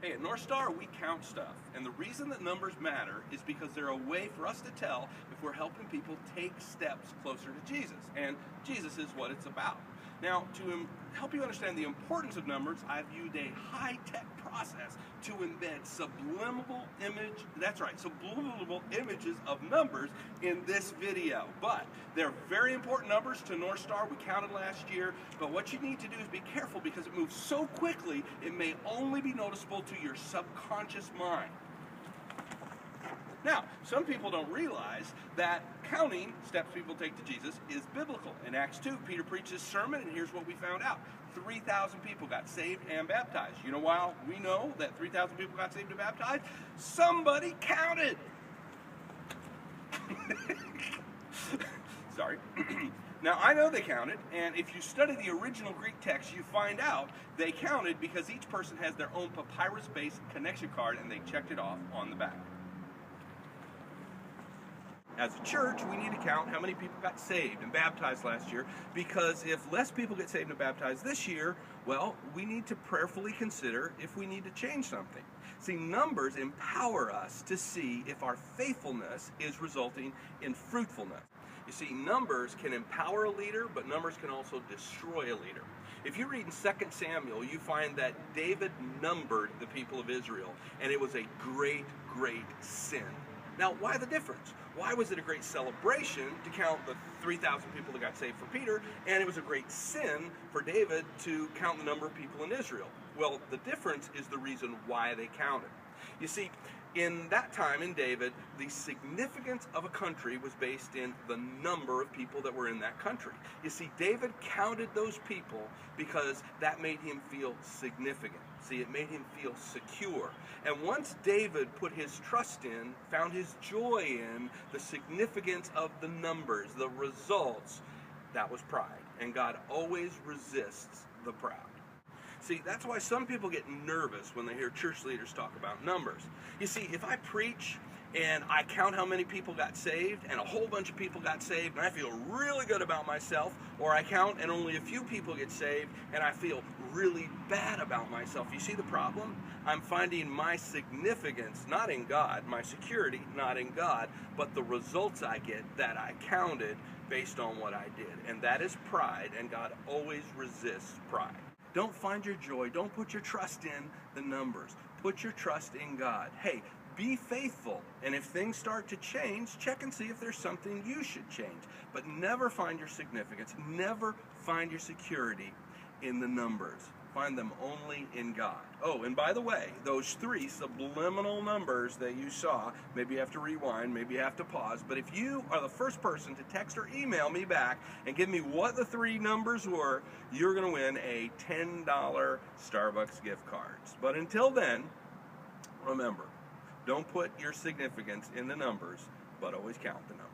Hey, at North Star, we count stuff. And the reason that numbers matter is because they're a way for us to tell if we're helping people take steps closer to Jesus. And Jesus is what it's about. Now, to help you understand the importance of numbers, I've used a high-tech process to embed subliminal images of numbers in this video. But they're very important numbers to North Star. We counted last year. But what you need to do is be careful because it moves so quickly, it may only be noticeable to your subconscious mind. Now, some people don't realize that counting steps people take to Jesus is biblical. In Acts 2, Peter preached his sermon, and here's what we found out. 3,000 people got saved and baptized. You know why we know that 3,000 people got saved and baptized? Somebody counted. Sorry. Now, I know they counted, and if you study the original Greek text, you find out they counted because each person has their own papyrus-based connection card, and they checked it off on the back. As a church, we need to count how many people got saved and baptized last year, because if less people get saved and baptized this year, well, we need to prayerfully consider if we need to change something. See, numbers empower us to see if our faithfulness is resulting in fruitfulness. You see, numbers can empower a leader, but numbers can also destroy a leader. If you read in 2 Samuel, you find that David numbered the people of Israel, and it was a great, great sin. Now, why the difference? Why was it a great celebration to count the 3,000 people that got saved for Peter, and it was a great sin for David to count the number of people in Israel? Well, the difference is the reason why they counted. You see, in that time, in David, the significance of a country was based in the number of people that were in that country. You see, David counted those people because that made him feel significant. See, it made him feel secure. And once David put his trust in, found his joy in the significance of the numbers, the results, that was pride. And God always resists the proud. See, that's why some people get nervous when they hear church leaders talk about numbers. You see, if I preach and I count how many people got saved and a whole bunch of people got saved and I feel really good about myself, or I count and only a few people get saved and I feel really bad about myself, you see the problem? I'm finding my significance not in God, my security not in God, but the results I get that I counted based on what I did. And that is pride, and God always resists pride. Don't find your joy. Don't put your trust in the numbers. Put your trust in God. Hey, be faithful. And if things start to change, check and see if there's something you should change. But never find your significance. Never find your security in the numbers. Find them only in God. Oh, and by the way, those 3 subliminal numbers that you saw, maybe you have to rewind, maybe you have to pause, but if you are the first person to text or email me back and give me what the 3 numbers were, you're going to win a $10 Starbucks gift cards. But until then, remember, don't put your significance in the numbers, but always count the numbers.